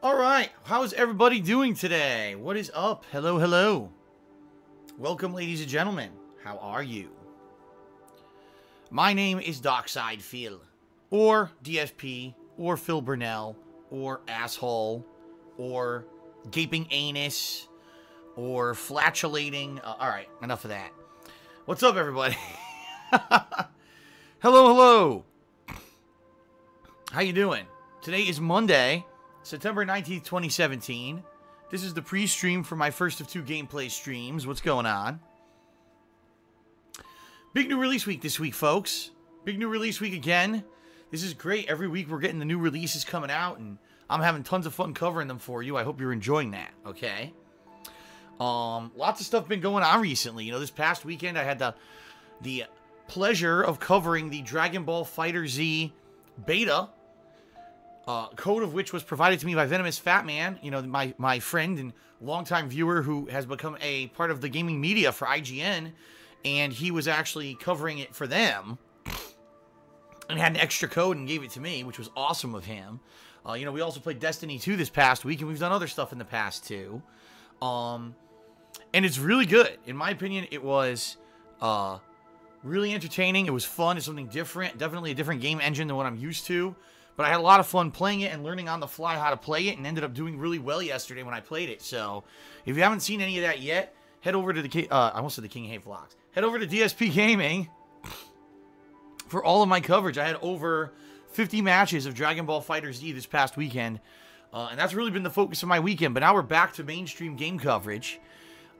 All right, how's everybody doing today? What is up? Hello, hello. Welcome, ladies and gentlemen. How are you? My name is Dockside Phil, or DSP, or Phil Burnell, or Asshole, or Gaping Anus, or Flatulating. All right, enough of that. What's up, everybody? Hello, hello. How you doing? Today is Monday, September 19th, 2017. This is the pre-stream for my first of two gameplay streams. What's going on? Big new release week this week, folks. Big new release week again. This is great. Every week we're getting the new releases coming out, and I'm having tons of fun covering them for you. I hope you're enjoying that, okay? Lots of stuff been going on recently. You know, this past weekend I had the pleasure of covering the Dragon Ball FighterZ beta, code of which was provided to me by Venomous Fat Man, you know, my friend and longtime viewer who has become a part of the gaming media for IGN, and he was actually covering it for them and had an extra code and gave it to me, which was awesome of him. You know, we also played Destiny 2 this past week, and we've done other stuff in the past too. And it's really good. In my opinion, it was really entertaining. It was fun. It's something different. Definitely a different game engine than what I'm used to. But I had a lot of fun playing it and learning on the fly how to play it, and ended up doing really well yesterday when I played it. So, if you haven't seen any of that yet, head over to the I almost said the King Hate Vlogs. Head over to DSPGaming for all of my coverage. I had over 50 matches of Dragon Ball FighterZ this past weekend, and that's really been the focus of my weekend. But now we're back to mainstream game coverage.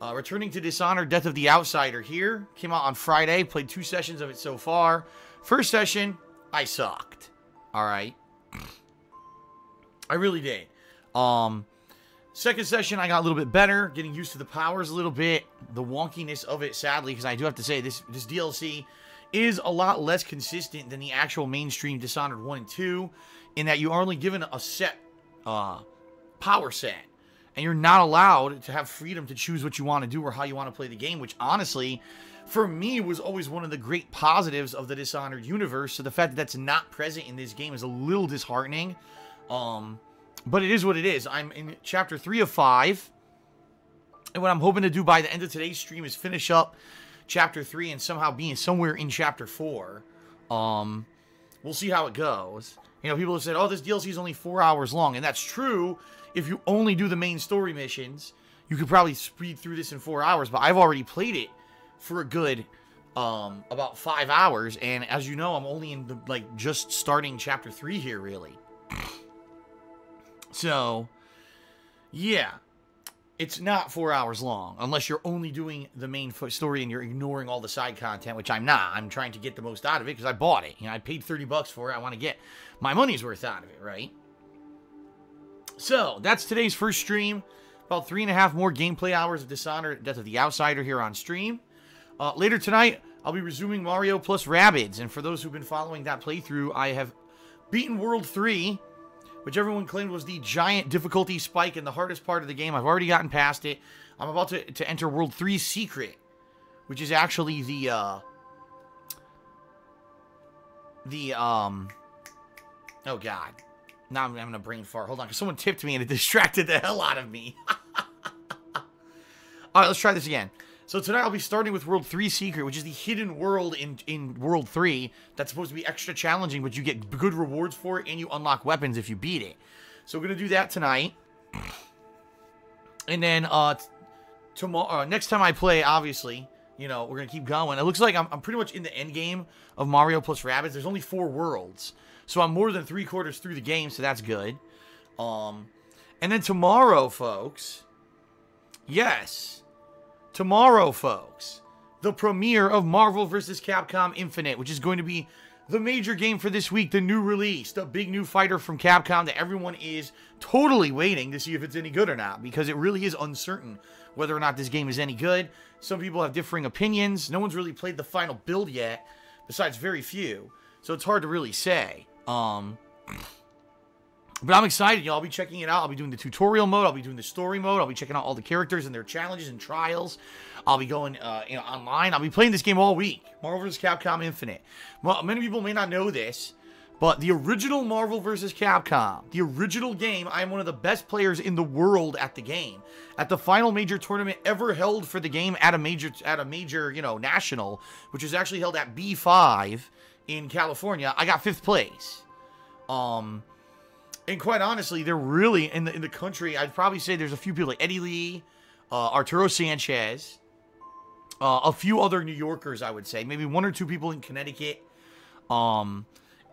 Returning to Dishonored, Death of the Outsider here. Came out on Friday. Played 2 sessions of it so far. First session, I sucked. Alright. I really did. Second session, I got a little bit better. Getting used to the powers a little bit. The wonkiness of it, sadly, because I do have to say, this DLC is a lot less consistent than the actual mainstream Dishonored 1 and 2, in that you are only given a set power set. And you're not allowed to have freedom to choose what you want to do or how you want to play the game, which honestly, for me, was always one of the great positives of the Dishonored universe. So the fact that that's not present in this game is a little disheartening. But it is what it is. I'm in Chapter 3 of 5. And what I'm hoping to do by the end of today's stream is finish up Chapter 3 and somehow being somewhere in Chapter 4. We'll see how it goes. You know, people have said, oh, this DLC is only 4 hours long. And that's true. If you only do the main story missions, you could probably speed through this in 4 hours. But I've already played it for a good about 5 hours. And as you know, I'm only in the, just starting Chapter 3 here, really. So, yeah. It's not 4 hours long, unless you're only doing the main story and you're ignoring all the side content, which I'm not. I'm trying to get the most out of it because I bought it. You know, I paid 30 bucks for it. I want to get my money's worth out of it, right? So, that's today's first stream. About 3.5 more gameplay hours of Dishonored, Death of the Outsider here on stream. Later tonight, I'll be resuming Mario plus Rabbids. And for those who've been following that playthrough, I have beaten World 3, which everyone claimed was the giant difficulty spike in the hardest part of the game. I've already gotten past it. I'm about to enter World 3's Secret, which is actually the oh god. Now I'm having a brain fart. Hold on, because someone tipped me and it distracted the hell out of me. Alright, let's try this again. So tonight I'll be starting with World 3 Secret, which is the hidden world in World 3 that's supposed to be extra challenging, but you get good rewards for it, and you unlock weapons if you beat it. So we're going to do that tonight. And then tomorrow, next time I play, obviously, you know, we're going to keep going. It looks like I'm pretty much in the end game of Mario plus Rabbids. There's only 4 worlds. So I'm more than 3/4 through the game, so that's good. And then tomorrow, folks, yes, tomorrow, folks, the premiere of Marvel vs. Capcom Infinite, which is going to be the major game for this week, the new release, the big new fighter from Capcom that everyone is totally waiting to see if it's any good or not, because it really is uncertain whether or not this game is any good. Some people have differing opinions. No one's really played the final build yet, besides very few, so it's hard to really say. But I'm excited, y'all. I'll be checking it out. I'll be doing the tutorial mode. I'll be doing the story mode. I'll be checking out all the characters and their challenges and trials. I'll be going online. I'll be playing this game all week. Marvel vs. Capcom Infinite. Well, many people may not know this, But the original Marvel vs. Capcom, the original game, I am one of the best players in the world at the game. At the final major tournament ever held for the game at a major, you know, national, which was actually held at B5 in California, I got 5th place. And quite honestly, they're really in the country. I'd probably say there's a few people like Eddie Lee, Arturo Sanchez, a few other New Yorkers, I would say, maybe 1 or 2 people in Connecticut,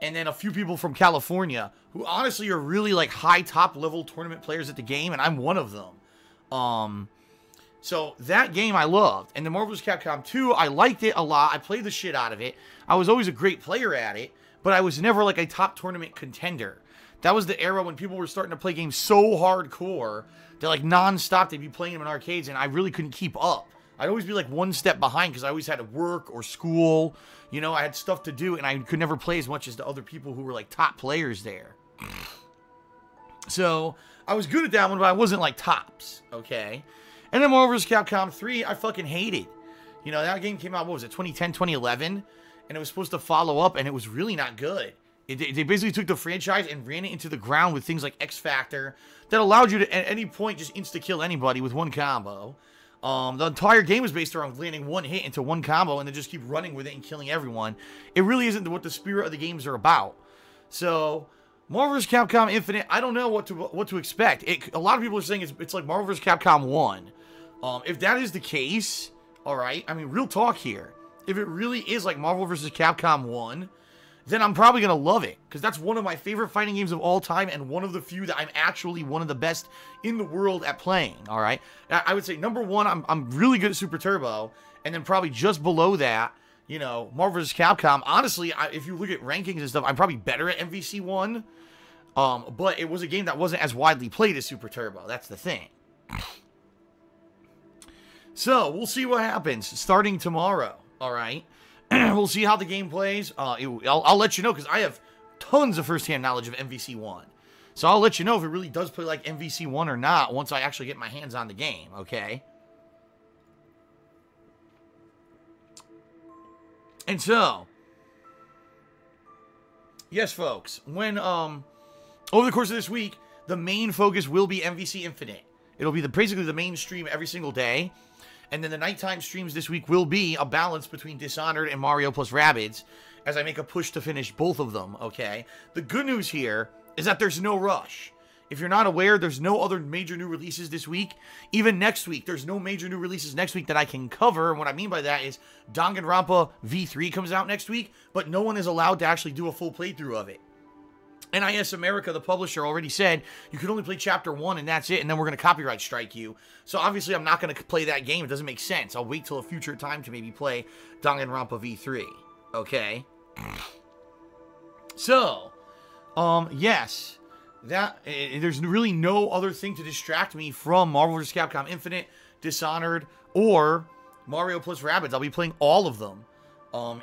and then a few people from California who honestly are really like high top level tournament players at the game, and I'm one of them. So that game I loved, and the Marvel vs. Capcom 2, I liked it a lot. I played the shit out of it. I was always a great player at it, but I was never like a top tournament contender. That was the era when people were starting to play games so hardcore that like non-stop they'd be playing them in arcades, and I really couldn't keep up. I'd always be like 1 step behind because I always had to work or school. You know, I had stuff to do, and I could never play as much as the other people who were like top players there. So I was good at that one, but I wasn't like tops, okay? And then Marvel vs. Capcom 3, I fucking hated. You know, that game came out, what was it, 2010, 2011? And it was supposed to follow up, and it was really not good. They basically took the franchise and ran it into the ground with things like X Factor that allowed you to, at any point, just insta-kill anybody with 1 combo. The entire game is based around landing 1 hit into 1 combo and then just keep running with it and killing everyone. It really isn't what the spirit of the games are about. So, Marvel vs. Capcom Infinite, I don't know what to expect. A lot of people are saying it's like Marvel vs. Capcom 1. If that is the case, alright, I mean, real talk here. If it really is like Marvel vs. Capcom 1, then I'm probably going to love it. Because that's one of my favorite fighting games of all time, and one of the few that I'm actually one of the best in the world at playing, alright? I would say, number 1, I'm really good at Super Turbo, and then probably just below that, you know, Marvel vs. Capcom. Honestly, if you look at rankings and stuff, I'm probably better at MVC 1, but it was a game that wasn't as widely played as Super Turbo. That's the thing. So, we'll see what happens starting tomorrow, alright? We'll see how the game plays. I'll let you know, because I have tons of first-hand knowledge of MVC 1. So I'll let you know if it really does play like MVC 1 or not once I actually get my hands on the game, okay? And so, yes, folks, when, over the course of this week, the main focus will be MVC Infinite. It'll be basically the main stream every single day. And then the nighttime streams this week will be a balance between Dishonored and Mario plus Rabbids as I make a push to finish both of them, okay? The good news here is that there's no rush. If you're not aware, there's no other major new releases this week. Even next week, there's no major new releases next week that I can cover. And what I mean by that is Danganronpa V3 comes out next week, but no one is allowed to actually do a full playthrough of it. NIS America, the publisher, already said you can only play Chapter 1 and that's it, and then we're going to copyright strike you. So obviously I'm not going to play that game. It doesn't make sense. I'll wait till a future time to maybe play Danganronpa V3. Okay? So, yes, there's really no other thing to distract me from Marvel vs. Capcom Infinite, Dishonored, or Mario plus Rabbids. I'll be playing all of them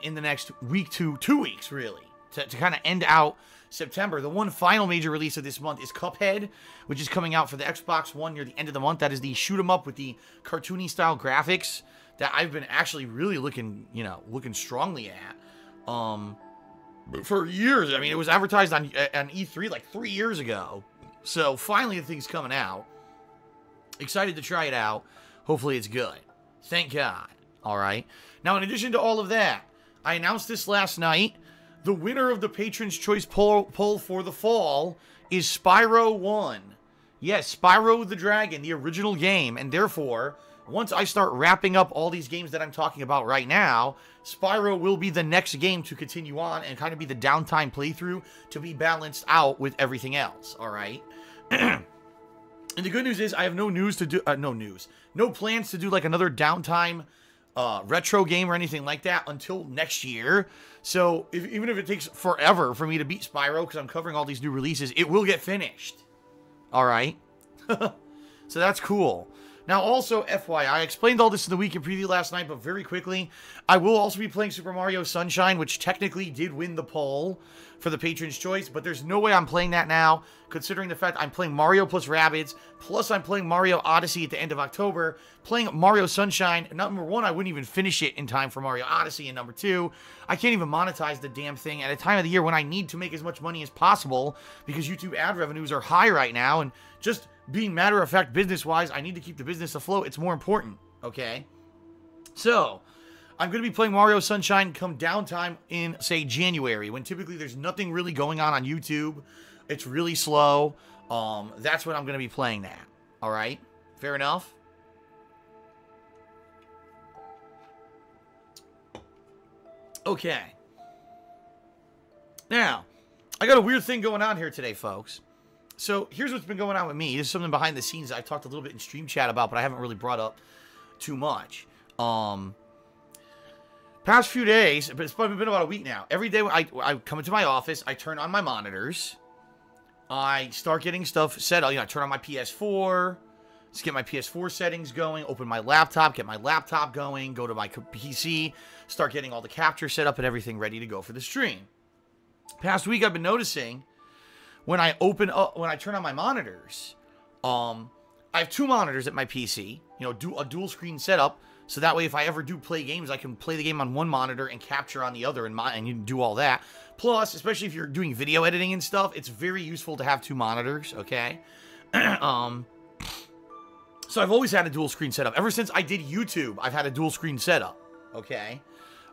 in the next week to 2 weeks, really, to kind of end out September. The one final major release of this month is Cuphead, which is coming out for the Xbox One near the end of the month. That is the shoot 'em up with the cartoony style graphics that I've been actually really looking strongly at for years. I mean, it was advertised on E3 like 3 years ago. So finally the thing's coming out. Excited to try it out. Hopefully it's good. Thank God. All right. Now, in addition to all of that, I announced this last night. The winner of the Patron's Choice poll for the fall is Spyro 1. Yes, Spyro the Dragon, the original game. And therefore, once I start wrapping up all these games that I'm talking about right now, Spyro will be the next game to continue on and kind of be the downtime playthrough to be balanced out with everything else, all right? And the good news is I have no plans to do like another downtime retro game or anything like that until next year. So even if it takes forever for me to beat Spyro because I'm covering all these new releases, it will get finished. All right. So that's cool. Now, also, FYI, I explained all this in the weekend preview last night, but very quickly, I will also be playing Super Mario Sunshine, which technically did win the poll. for the Patron's Choice, but there's no way I'm playing that now, considering the fact I'm playing Mario plus Rabbids, plus I'm playing Mario Odyssey at the end of October, playing Mario Sunshine. Number one, I wouldn't even finish it in time for Mario Odyssey, and number two, I can't even monetize the damn thing at a time of the year when I need to make as much money as possible, because YouTube ad revenues are high right now, and just being matter-of-fact business-wise, I need to keep the business afloat. It's more important, okay? So, I'm going to be playing Mario Sunshine come downtime in, say, January, when typically there's nothing really going on YouTube. It's really slow. That's when I'm going to be playing that. All right? Fair enough? Okay. Now, I got a weird thing going on here today, folks. So, here's what's been going on with me. This is something behind the scenes I talked a little bit in stream chat about, but I haven't really brought up too much. Past few days, but it's been about a week now. Every day when I come into my office, I turn on my monitors. I start getting stuff set up. You know, I turn on my PS4. Let's get my PS4 settings going. Open my laptop. Get my laptop going. Go to my PC. Start getting all the capture set up and everything ready to go for the stream. Past week, I've been noticing when I turn on my monitors, I have two monitors at my PC. You know, a dual screen setup. So that way, if I ever do play games, I can play the game on one monitor and capture on the other, and you can do all that. Plus, especially if you're doing video editing and stuff, it's very useful to have two monitors, okay? So I've always had a dual screen setup. Ever since I did YouTube, I've had a dual screen setup, okay?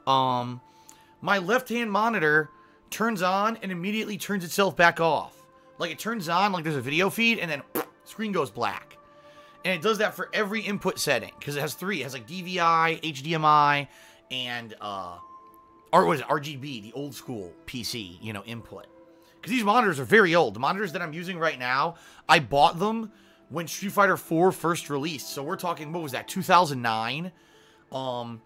My left-hand monitor turns on and immediately turns itself back off. Like, it turns on, like there's a video feed, and then screen goes black. And it does that for every input setting, because it has three. It has like DVI, HDMI, and RGB, the old school PC, you know, input. Because these monitors are very old. The monitors that I'm using right now, I bought them when Street Fighter 4 first released. So we're talking, what was that, 2009? And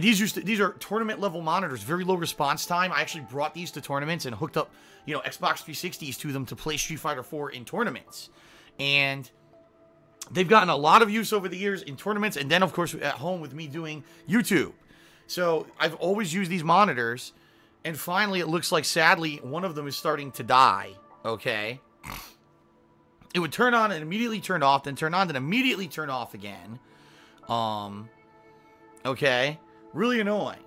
these are tournament level monitors, very low response time. I actually brought these to tournaments and hooked up, you know, Xbox 360s to them to play Street Fighter 4 in tournaments. And they've gotten a lot of use over the years in tournaments, and then, of course, at home with me doing YouTube. So I've always used these monitors, and finally, it looks like, sadly, one of them is starting to die, okay? It would turn on and immediately turn off, then turn on, then immediately turn off again. Okay? Really annoying.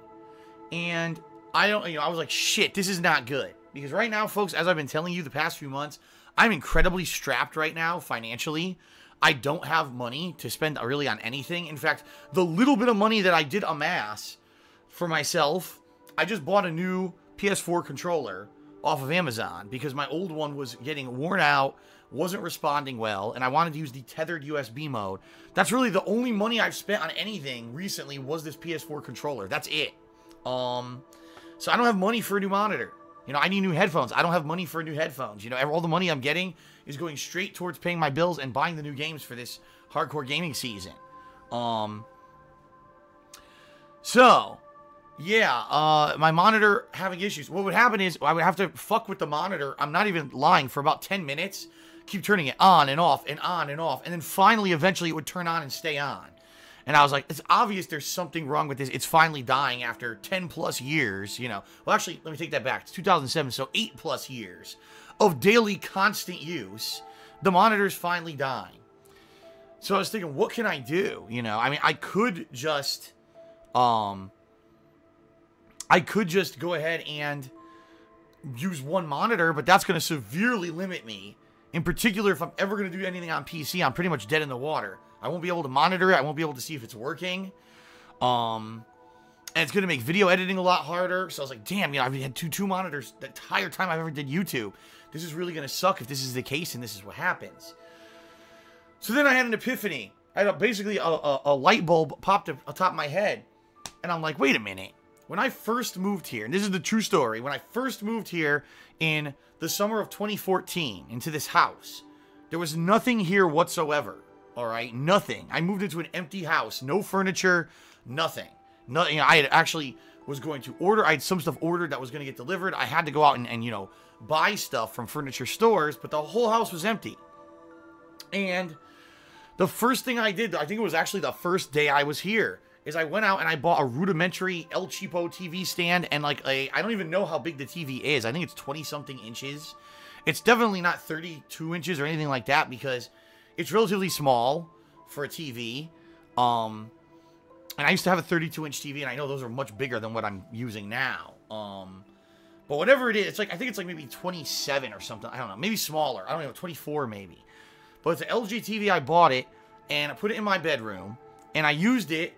And I was like, shit, this is not good. Because right now, folks, as I've been telling you the past few months, I'm incredibly strapped right now financially. I don't have money to spend really on anything. In fact, the little bit of money that I did amass for myself, I just bought a new PS4 controller off of Amazon because my old one was getting worn out, wasn't responding well, and I wanted to use the tethered USB mode. That's really the only money I've spent on anything recently was this PS4 controller. That's it. So I don't have money for a new monitor. You know, I need new headphones. I don't have money for new headphones. You know, all the money I'm getting is going straight towards paying my bills and buying the new games for this hardcore gaming season. So, yeah, my monitor having issues. What would happen is I would have to fuck with the monitor. I'm not even lying, for about 10 minutes. Keep turning it on and off and on and off. And then finally, eventually, it would turn on and stay on. And I was like, it's obvious there's something wrong with this. It's finally dying after 10 plus years, you know. Well, actually, let me take that back. It's 2007, so 8 plus years of daily constant use. The monitor's finally dying. So I was thinking, what can I do? You know, I mean, I could just go ahead and use one monitor, but that's going to severely limit me. In particular, if I'm ever going to do anything on PC, I'm pretty much dead in the water. I won't be able to monitor it. I won't be able to see if it's working. And it's going to make video editing a lot harder. So I was like, damn, you know, I've had two monitors the entire time I've ever did YouTube. This is really going to suck if this is the case and this is what happens. So then I had an epiphany. I had basically a light bulb popped up atop my head. And I'm like, wait a minute. When I first moved here, and this is the true story, when I first moved here in the summer of 2014 into this house, there was nothing here whatsoever. All right, nothing. I moved into an empty house, no furniture, nothing. Nothing. You know, I had actually was going to order. I had some stuff ordered that was going to get delivered. I had to go out and you know, buy stuff from furniture stores, but the whole house was empty. And the first thing I did, I think it was actually the first day I was here, is I went out and I bought a rudimentary El Cheapo TV stand and like I don't even know how big the TV is. I think it's 20-something inches. It's definitely not 32 inches or anything like that because it's relatively small for a TV. And I used to have a 32-inch TV, and I know those are much bigger than what I'm using now. But whatever it is, it's like I think it's like maybe 27 or something. I don't know, maybe smaller. I don't know, 24 maybe. But it's an LG TV. I bought it and I put it in my bedroom, and I used it.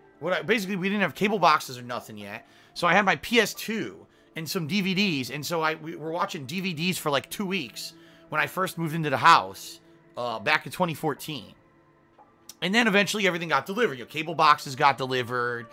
Basically, we didn't have cable boxes or nothing yet, so I had my PS2 and some DVDs, and so we were watching DVDs for like 2 weeks when I first moved into the house back in 2014. And then eventually everything got delivered. Your cable boxes got delivered.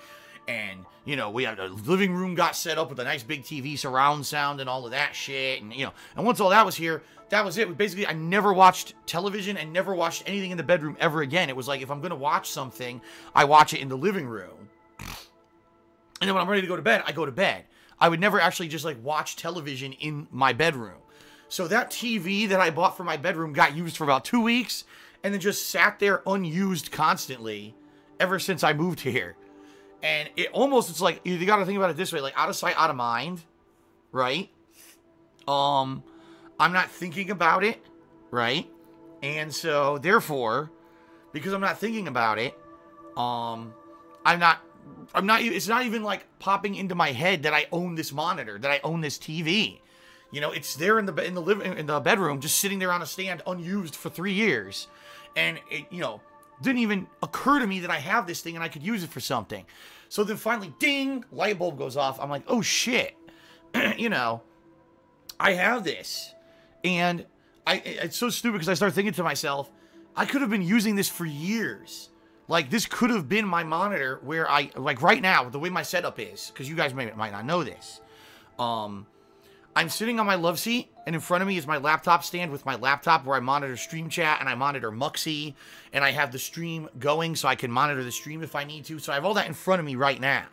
And, you know, we had a living room got set up with a nice big TV surround sound and all of that shit. And, you know, and once all that was here, that was it. Basically, I never watched television and never watched anything in the bedroom ever again. It was like, if I'm going to watch something, I watch it in the living room. And then when I'm ready to go to bed, I go to bed. I would never actually just, like, watch television in my bedroom. So that TV that I bought for my bedroom got used for about 2 weeks. And then just sat there unused constantly ever since I moved here. And it's like, you got to think about it this way, like out of sight, out of mind, right? I'm not thinking about it, right? And so, therefore, because I'm not thinking about it, it's not even like popping into my head that I own this monitor, that I own this TV. You know, it's there in the bedroom, just sitting there on a stand, unused for 3 years. And it, you know, didn't even occur to me that I have this thing and I could use it for something. So then finally, ding, light bulb goes off. I'm like, oh shit, you know, I have this. And it's so stupid because I started thinking to myself, I could have been using this for years. Like, this could have been my monitor where like right now, the way my setup is, because you guys might not know this. I'm sitting on my love seat, and in front of me is my laptop stand with my laptop where I monitor Stream Chat, and I monitor Muxy, and I have the stream going so I can monitor the stream if I need to. So I have all that in front of me right now.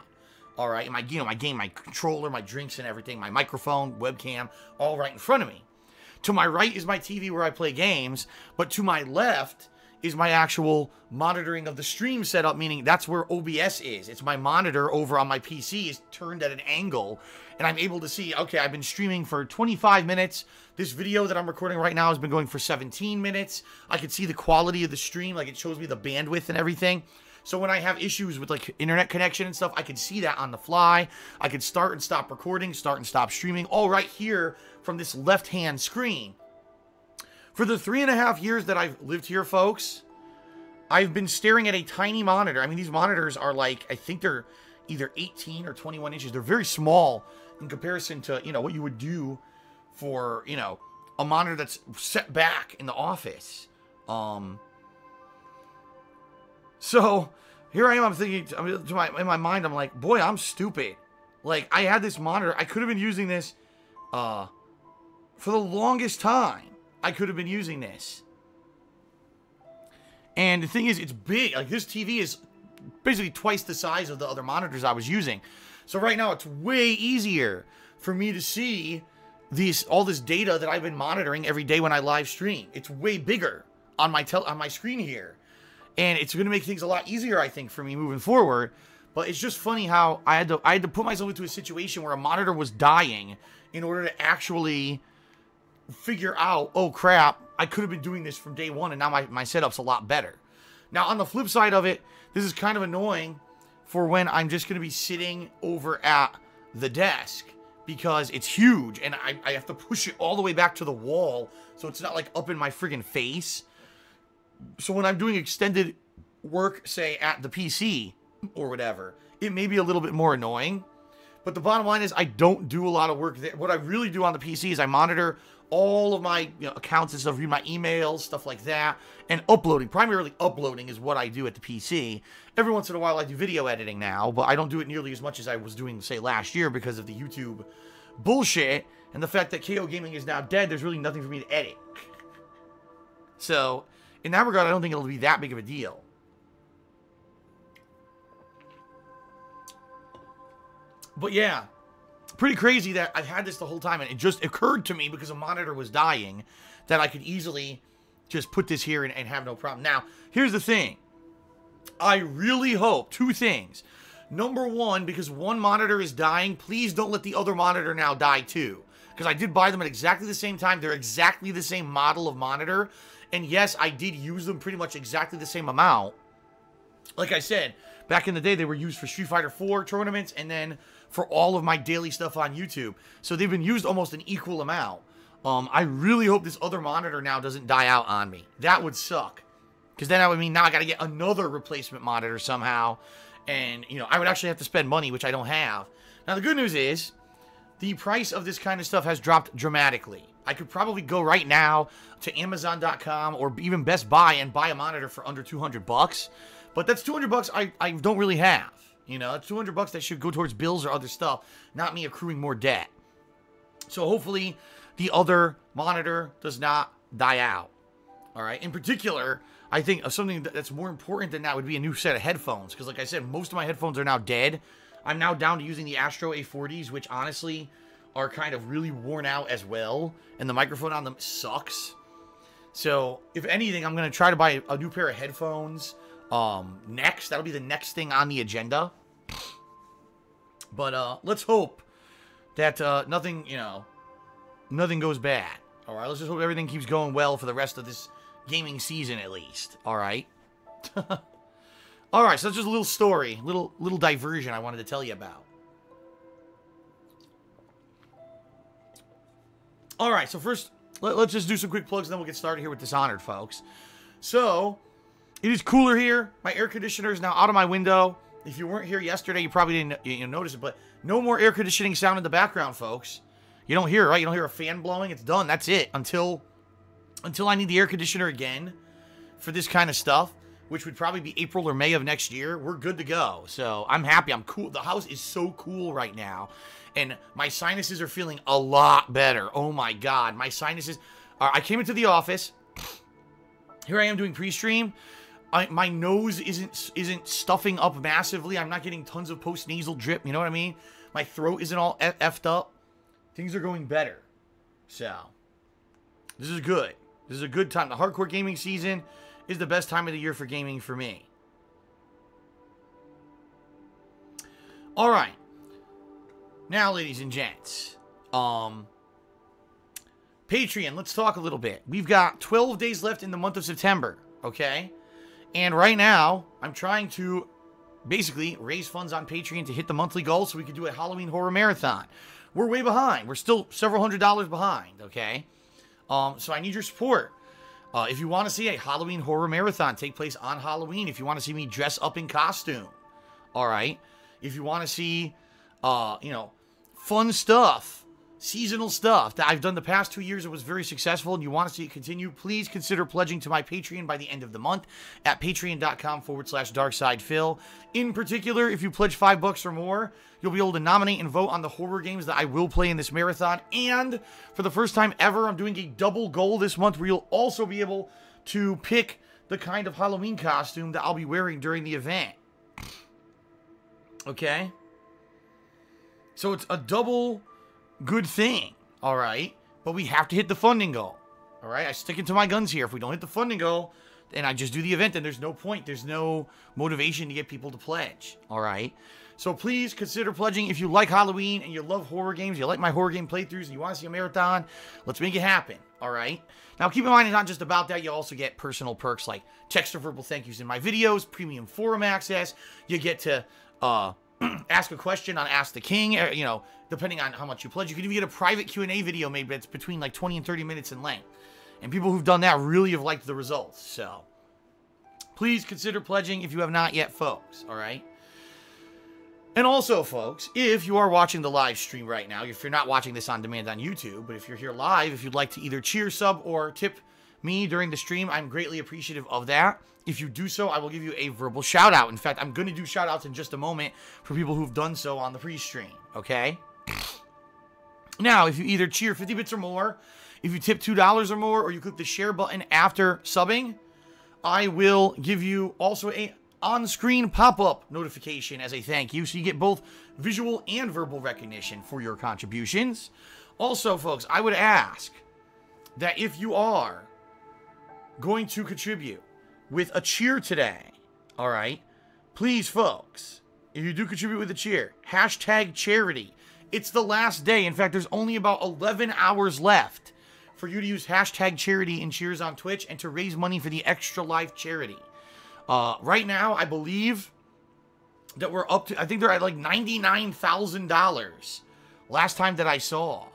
All right, and my game, my controller, my drinks and everything, my microphone, webcam, all right in front of me. To my right is my TV where I play games, but to my left is my actual monitoring of the stream setup, meaning that's where OBS is. It's my monitor over on my PC is turned at an angle, and I'm able to see, okay, I've been streaming for 25 minutes. This video that I'm recording right now has been going for 17 minutes. I can see the quality of the stream, like it shows me the bandwidth and everything. So when I have issues with like internet connection and stuff, I can see that on the fly. I can start and stop recording, start and stop streaming, all right here from this left-hand screen. For the 3.5 years that I've lived here, folks, I've been staring at a tiny monitor. I mean, these monitors are like, I think they're either 18 or 21 inches. They're very small in comparison to, you know, what you would do for, you know, a monitor that's set back in the office. So here I am, I'm thinking, in my mind, I'm like, boy, I'm stupid. Like, I had this monitor. I could have been using this for the longest time. I could have been using this. And the thing is, it's big. Like, this TV is basically twice the size of the other monitors I was using. So right now, it's way easier for me to see all this data that I've been monitoring every day when I live stream. It's way bigger on my screen here. And it's going to make things a lot easier, I think, for me moving forward. But it's just funny how I had to put myself into a situation where a monitor was dying in order to actually figure out, oh crap, I could have been doing this from day one, and now my setup's a lot better. Now, on the flip side of it, this is kind of annoying for when I'm just going to be sitting over at the desk, because it's huge, and I have to push it all the way back to the wall, so it's not like up in my friggin' face. So when I'm doing extended work, say, at the PC or whatever, it may be a little bit more annoying. But the bottom line is I don't do a lot of work there. What I really do on the PC is I monitor all of my accounts and stuff, read my emails, stuff like that, and uploading. Primarily uploading is what I do at the PC. Every once in a while I do video editing now, but I don't do it nearly as much as I was doing, say, last year because of the YouTube bullshit and the fact that KO Gaming is now dead. There's really nothing for me to edit. So, in that regard, I don't think it'll be that big of a deal. But yeah, pretty crazy that I've had this the whole time, and it just occurred to me because a monitor was dying that I could easily just put this here and have no problem. Now, here's the thing. I really hope, two things. Number one, because one monitor is dying, please don't let the other monitor now die too. Because I did buy them at exactly the same time. They're exactly the same model of monitor. And yes, I did use them pretty much exactly the same amount. Like I said, back in the day, they were used for Street Fighter 4 tournaments and then for all of my daily stuff on YouTube. So they've been used almost an equal amount. I really hope this other monitor now doesn't die out on me. That would suck. Because then that would mean now I got to get another replacement monitor somehow. And, you know, I would actually have to spend money, which I don't have. Now, the good news is the price of this kind of stuff has dropped dramatically. I could probably go right now to Amazon.com or even Best Buy and buy a monitor for under 200 bucks. But that's 200 bucks I don't really have. You know, that's 200 bucks that should go towards bills or other stuff, not me accruing more debt. So hopefully the other monitor does not die out. All right. In particular, I think of something that's more important than that would be a new set of headphones. Because like I said, most of my headphones are now dead. I'm now down to using the Astro A40s, which honestly are kind of really worn out as well. And the microphone on them sucks. So if anything, I'm going to try to buy a new pair of headphones next. That'll be the next thing on the agenda. But let's hope that nothing goes bad. All right, let's just hope everything keeps going well for the rest of this gaming season at least. All right. All right, so that's just a little story, little diversion I wanted to tell you about. All right, so first, let's just do some quick plugs, and then we'll get started here with Dishonored, folks. So, it is cooler here. My air conditioner is now out of my window. If you weren't here yesterday, you probably didn't notice it, but no more air conditioning sound in the background, folks. You don't hear it, right? You don't hear a fan blowing. It's done. That's it. Until I need the air conditioner again for this kind of stuff, which would probably be April or May of next year, we're good to go. So I'm happy. I'm cool. The house is so cool right now. And my sinuses are feeling a lot better. Oh my God. My sinuses. I came into the office. Here I am doing pre-stream. My nose isn't stuffing up massively. I'm not getting tons of post-nasal drip. You know what I mean? My throat isn't all effed up. Things are going better. So, this is good. This is a good time. The hardcore gaming season is the best time of the year for gaming for me. All right. Now, ladies and gents, Patreon, let's talk a little bit. We've got 12 days left in the month of September, okay? And right now, I'm trying to basically raise funds on Patreon to hit the monthly goal so we can do a Halloween horror marathon. We're way behind. We're still several $100s behind, okay? So I need your support. If you want to see a Halloween horror marathon take place on Halloween, if you want to see me dress up in costume, all right? If you want to see, fun stuff, seasonal stuff that I've done the past 2 years, it was very successful, and you want to see it continue, please consider pledging to my Patreon by the end of the month at patreon.com/darksidephil. In particular, if you pledge $5 or more, you'll be able to nominate and vote on the horror games that I will play in this marathon. And for the first time ever, I'm doing a double goal this month where you'll also be able to pick the kind of Halloween costume that I'll be wearing during the event. Okay? So it's a double good thing, all right? But we have to hit the funding goal, all right? I stick it to my guns here. If we don't hit the funding goal, and I just do the event, then there's no point. There's no motivation to get people to pledge, all right? So please consider pledging. If you like Halloween and you love horror games, you like my horror game playthroughs, and you want to see a marathon, let's make it happen, all right? Now, keep in mind, it's not just about that. You also get personal perks like text or verbal thank yous in my videos, premium forum access. You get to ask a question on Ask the King, depending on how much you pledge. You can even get a private Q&A video made that's between like 20 and 30 minutes in length. And people who've done that really have liked the results. So, please consider pledging if you have not yet, folks, all right? And also, folks, if you are watching the live stream right now, if you're not watching this on demand on YouTube, but if you're here live, if you'd like to either cheer, sub, or tip me during the stream, I'm greatly appreciative of that. If you do so, I will give you a verbal shout out. In fact, I'm going to do shout outs in just a moment for people who've done so on the pre-stream, okay? Now, if you either cheer 50 bits or more, if you tip $2 or more, or you click the share button after subbing, I will give you also a on-screen pop-up notification as a thank you, so you get both visual and verbal recognition for your contributions. Also, folks, I would ask that if you are going to contribute with a cheer today, all right, please, folks, if you do contribute with a cheer, hashtag charity. It's the last day. In fact, there's only about 11 hours left for you to use hashtag charity in cheers on Twitch and to raise money for the Extra Life charity. Right now, I believe that we're up to, I think they're at like $99,000 last time that I saw.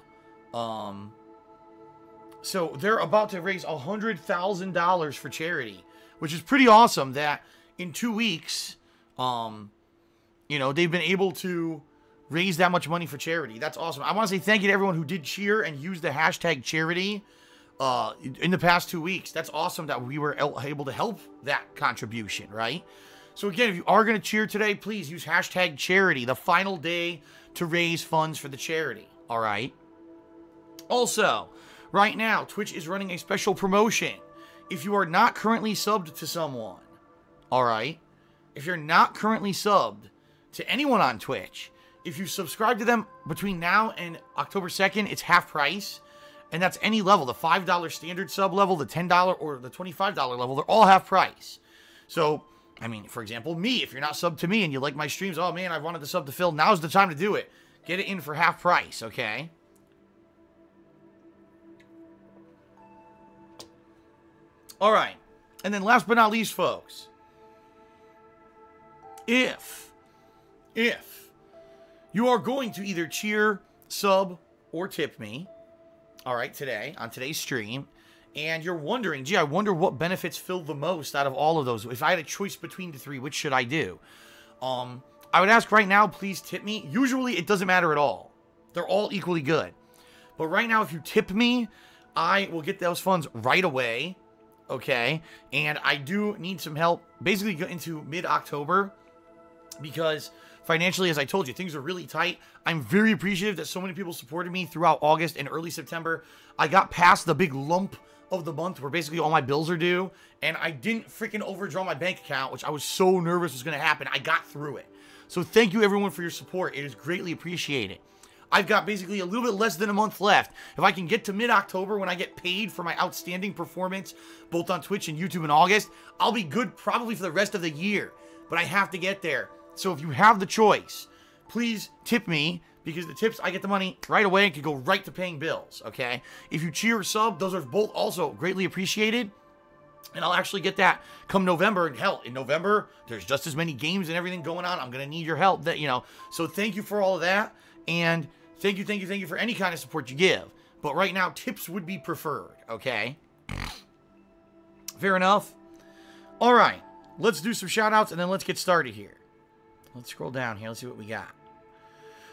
So they're about to raise $100,000 for charity, which is pretty awesome that in 2 weeks, you know, they've been able to raise that much money for charity. That's awesome. I want to say thank you to everyone who did cheer and use the hashtag charity in the past 2 weeks. That's awesome that we were able to help that contribution, right? So again, if you are going to cheer today, please use hashtag charity, the final day to raise funds for the charity, all right? Also, right now, Twitch is running a special promotion. If you are not currently subbed to someone, all right? If you're not currently subbed to anyone on Twitch, if you subscribe to them between now and October 2nd, it's half price. And that's any level. The $5 standard sub level, the $10 or the $25 level, they're all half price. So, I mean, for example, me, if you're not subbed to me and you like my streams, oh man, I wanted to sub to Phil, now's the time to do it. Get it in for half price, okay? All right. And then last but not least, folks, if you are going to either cheer, sub, or tip me, all right, today, on today's stream, and you're wondering, gee, I wonder what benefits Phil the most out of all of those. If I had a choice between the three, which should I do? I would ask right now, please tip me. Usually, it doesn't matter at all. They're all equally good. But right now, if you tip me, I will get those funds right away, okay? And I do need some help, basically into mid-October, because financially, as I told you, things are really tight. I'm very appreciative that so many people supported me throughout August and early September. I got past the big lump of the month where basically all my bills are due, and I didn't freaking overdraw my bank account, which I was so nervous was going to happen. I got through it. So thank you, everyone, for your support. It is greatly appreciated. I've got basically a little bit less than a month left. If I can get to mid-October when I get paid for my outstanding performance, both on Twitch and YouTube in August, I'll be good probably for the rest of the year. But I have to get there. So if you have the choice, please tip me, because the tips, I get the money right away and can go right to paying bills, okay? If you cheer or sub, those are both also greatly appreciated. And I'll actually get that come November. And hell, in November, there's just as many games and everything going on. I'm going to need your help, that, you know. So thank you for all of that. And thank you for any kind of support you give. But right now, tips would be preferred, okay? Fair enough? All right. Let's do some shout-outs, and then let's get started here. Let's scroll down here. Let's see what we got.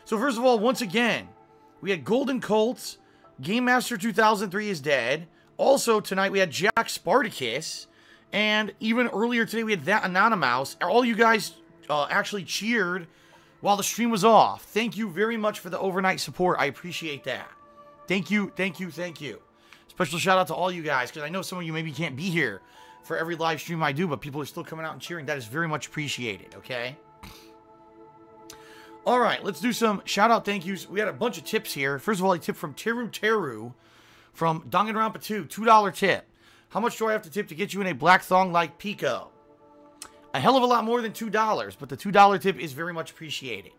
So first of all, once again, we had Golden Colts. Game Master 2003 is dead. Also, tonight we had Jack Spartacus. And even earlier today, we had That Anonymous. All you guys actually cheered while the stream was off. Thank you very much for the overnight support. I appreciate that. Thank you. Special shout out to all you guys, because I know some of you maybe can't be here for every live stream I do, but people are still coming out and cheering. That is very much appreciated, okay? All right, let's do some shout-out thank yous. We had a bunch of tips here. First of all, a tip from Teru from Danganronpa 2, $2 tip. How much do I have to tip to get you in a black thong like Pico? A hell of a lot more than $2, but the $2 tip is very much appreciated.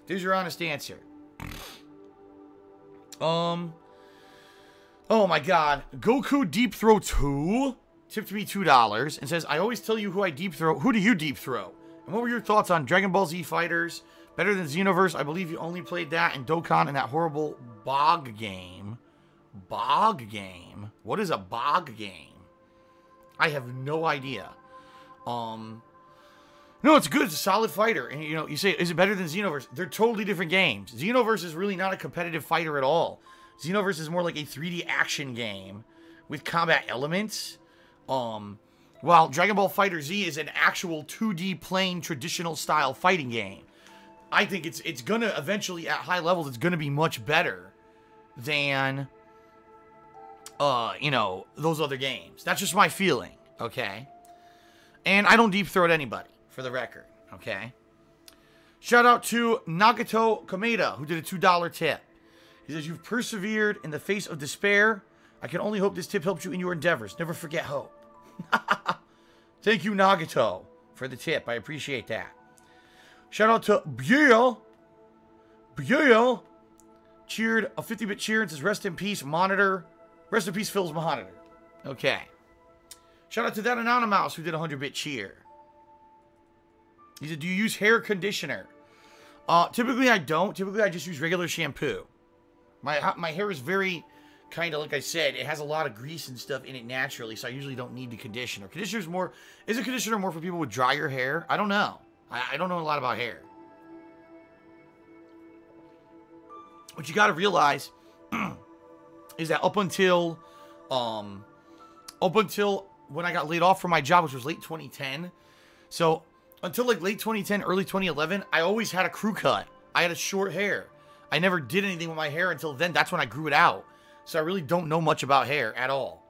There's your honest answer. Oh my god. Goku Deep Throw 2 tipped me $2 and says, I always tell you who I deep throw. Who do you deep throw? And what were your thoughts on Dragon Ball Z Fighters? Better than Xenoverse? I believe you only played that and Dokkan in that horrible bog game. Bog game? What is a bog game? I have no idea. No, it's good. It's a solid fighter. And, you know, you say, is it better than Xenoverse? They're totally different games. Xenoverse is really not a competitive fighter at all. Xenoverse is more like a 3D action game with combat elements. While Dragon Ball FighterZ is an actual 2D plane traditional style fighting game. I think it's gonna eventually, at high levels, it's gonna be much better than, you know, those other games. That's just my feeling, okay? And I don't deep throat anybody, for the record, okay? Shout out to Nagato Komeda, who did a $2 tip. He says, you've persevered in the face of despair. I can only hope this tip helps you in your endeavors. Never forget hope. Thank you, Nagato, for the tip. I appreciate that. Shout out to Biel. Biel cheered a 50-bit cheer and says, rest in peace, Monitor. Rest in peace, Phil's Monitor. Okay. Shout out to that Anonymous who did a 100-bit cheer. He said, do you use hair conditioner? Typically I don't. Typically I just use regular shampoo. My hair is very, kind of like I said, it has a lot of grease and stuff in it naturally, so I usually don't need the conditioner. Conditioner's more, is a conditioner more for people with drier hair? I don't know. I don't know a lot about hair. What you got to realize is that up until when I got laid off from my job, which was late 2010, so until like late 2010, early 2011, I always had a crew cut. I had a short hair. I never did anything with my hair until then. That's when I grew it out. So I really don't know much about hair at all.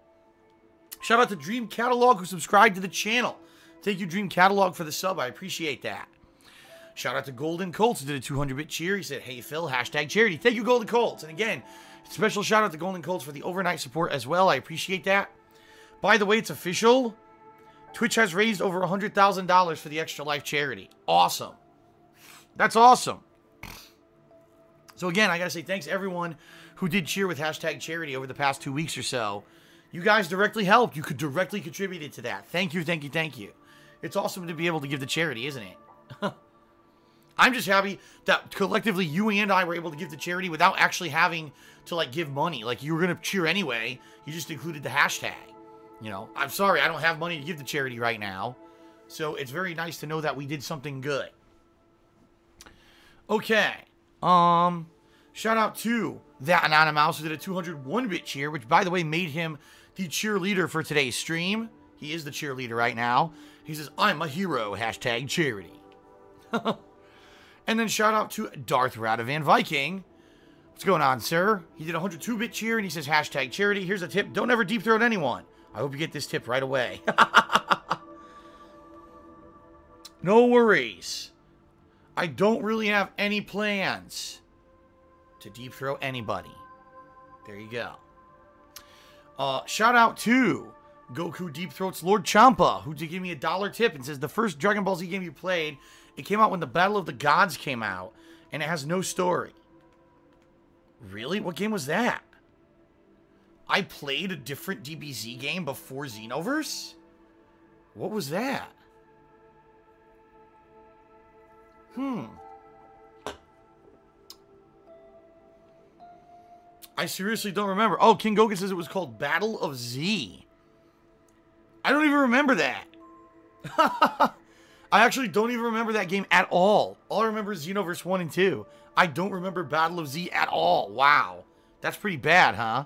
Shout out to Dream Catalog who subscribed to the channel. Thank you, Dream Catalog, for the sub. I appreciate that. Shout out to Golden Colts who did a 200-bit cheer. He said, hey, Phil, hashtag charity. Thank you, Golden Colts. And again, special shout out to Golden Colts for the overnight support as well. I appreciate that. By the way, it's official. Twitch has raised over $100,000 for the Extra Life charity. Awesome. That's awesome. So again, I got to say thanks to everyone who did cheer with hashtag charity over the past 2 weeks or so. You guys directly helped. You could directly contribute to that. Thank you, thank you, thank you. It's awesome to be able to give to charity, isn't it? I'm just happy that collectively you and I were able to give to charity without actually having to like give money. Like you were going to cheer anyway. You just included the hashtag. You know, I'm sorry, I don't have money to give to charity right now. So it's very nice to know that we did something good. Okay. Shout out to that Anonymous who did a 201-bit cheer, which by the way made him the cheerleader for today's stream. He is the cheerleader right now. He says, I'm a hero, hashtag charity. And then shout out to Darth Radovan Viking. What's going on, sir? He did a 102-bit cheer and he says, hashtag charity. Here's a tip. Don't ever deep throat anyone. I hope you get this tip right away. No worries. I don't really have any plans to deep throat anybody. There you go. Shout out to Goku Deep Throat's Lord Champa, who did give me a $1 tip and says, the first Dragon Ball Z game you played, it came out when the Battle of the Gods came out, and it has no story. Really? What game was that? I played a different DBZ game before Xenoverse? What was that? I seriously don't remember. Oh, King Goku says it was called Battle of Z. I don't even remember that. I actually don't even remember that game at all. All I remember is Xenoverse 1 and 2. I don't remember Battle of Z at all. Wow. That's pretty bad, huh?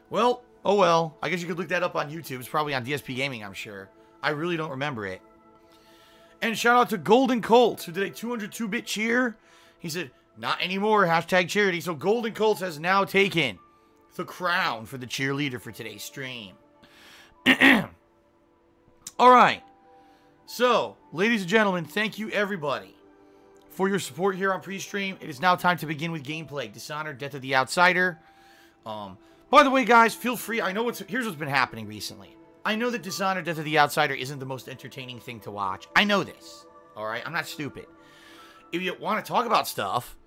Well, oh well. I guess you could look that up on YouTube. It's probably on DSPGaming, I'm sure. I really don't remember it. And shout out to Golden Colts, who did a 202-bit cheer. He said, not anymore, hashtag charity. So Golden Colts has now taken the crown for the cheerleader for today's stream. All right. So, ladies and gentlemen, thank you everybody for your support here on pre-stream. It is now time to begin with gameplay. Dishonored, Death of the Outsider. By the way, guys, feel free. I know here's what's been happening recently. I know that Dishonored, Death of the Outsider isn't the most entertaining thing to watch. I know this. All right? I'm not stupid. If you want to talk about stuff,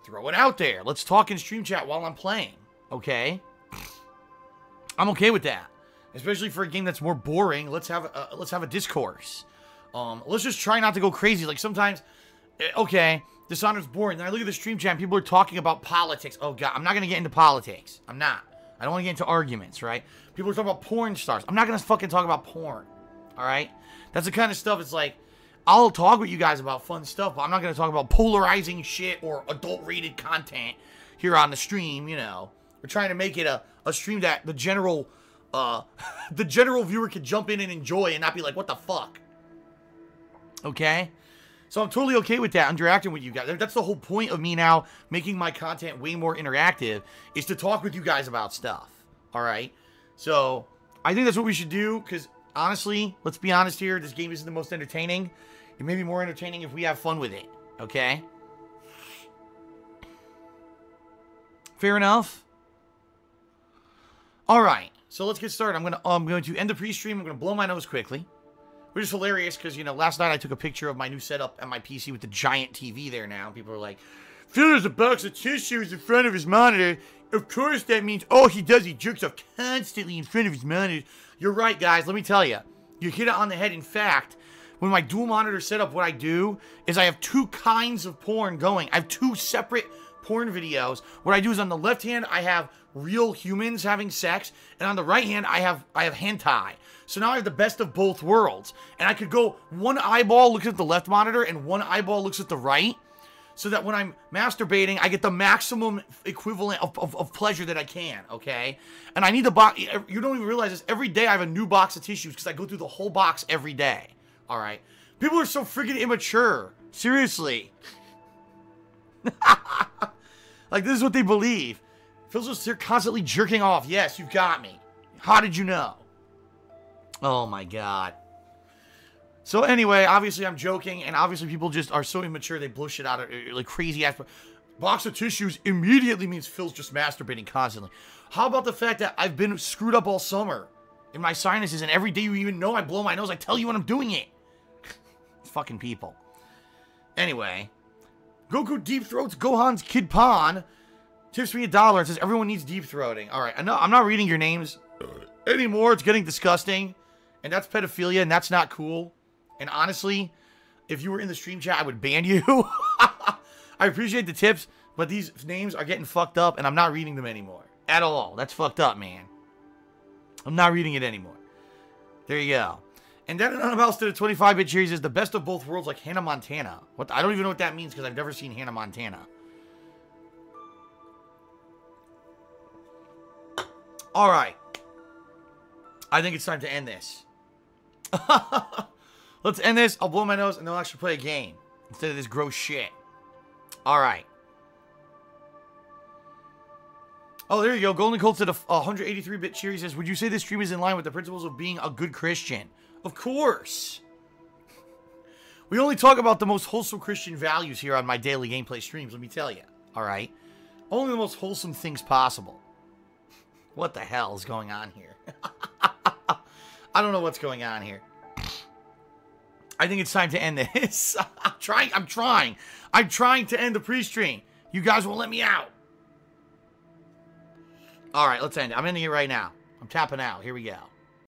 throw it out there. Let's talk in stream chat while I'm playing. Okay? I'm okay with that. Especially for a game that's more boring. Let's have a discourse. Let's just try not to go crazy. Like sometimes, okay, Dishonored's boring. Then I look at the stream chat and people are talking about politics. Oh god, I'm not gonna get into politics. I'm not. I don't want to get into arguments, right? People are talking about porn stars. I'm not gonna fucking talk about porn. Alright? That's the kind of stuff, it's like, I'll talk with you guys about fun stuff, but I'm not gonna talk about polarizing shit or adult-rated content here on the stream, you know. We're trying to make it a stream that the general viewer could jump in and enjoy and not be like, what the fuck? Okay? So I'm totally okay with that, interacting with you guys. That's the whole point of me now making my content way more interactive, is to talk with you guys about stuff. Alright? So, I think that's what we should do, because honestly, let's be honest here, this game isn't the most entertaining. It may be more entertaining if we have fun with it. Okay? Fair enough? Alright. So let's get started. I'm going to end the pre-stream. I'm going to blow my nose quickly. Which is hilarious because, you know, last night I took a picture of my new setup at my PC with the giant TV there now. People are like, Phil has a box of tissues in front of his monitor. Of course that means all he does, he jerks off constantly in front of his monitor. You're right, guys. Let me tell you. You hit it on the head. In fact, when my dual monitor setup, what I do is I have two kinds of porn going. I have two separate porn videos. What I do is on the left hand, I have real humans having sex. And on the right hand, I have hentai. So now I have the best of both worlds. And I could go, one eyeball looks at the left monitor and one eyeball looks at the right. So that when I'm masturbating, I get the maximum equivalent of pleasure that I can, okay? And I need the box. You don't even realize this. Every day I have a new box of tissues because I go through the whole box every day, all right? People are so freaking immature. Seriously. Like, this is what they believe. Phil's just constantly jerking off. Yes, you've got me. How did you know? Oh, my God. So anyway, obviously I'm joking, and obviously people just are so immature, they blow shit out of, like, crazy-ass. Box of tissues immediately means Phil's just masturbating constantly. How about the fact that I've been screwed up all summer in my sinuses, and every day you even know I blow my nose, I tell you when I'm doing it. Fucking people. Anyway, Goku deep throats Gohan's Kid Pon. Tips me $1 and says everyone needs deep throating. All right, I know I'm not reading your names anymore. It's getting disgusting, and that's pedophilia, and that's not cool. And honestly, if you were in the stream chat, I would ban you. I appreciate the tips, but these names are getting fucked up, and I'm not reading them anymore at all. That's fucked up, man. I'm not reading it anymore. There you go. And then another else to the 25-bit series is the best of both worlds, like Hannah Montana. What? I don't even know what that means because I've never seen Hannah Montana. All right. I think it's time to end this. Let's end this. I'll blow my nose and then I'll actually play a game instead of this gross shit. All right. Oh, there you go. Golden Colt to the 183-bit series says, would you say this stream is in line with the principles of being a good Christian? Of course. We only talk about the most wholesome Christian values here on my daily gameplay streams, let me tell you. All right? Only the most wholesome things possible. What the hell is going on here? I don't know what's going on here. I think it's time to end this. I'm trying to end the pre-stream. You guys won't let me out. All right, let's end it. I'm ending it right now. I'm tapping out. Here we go.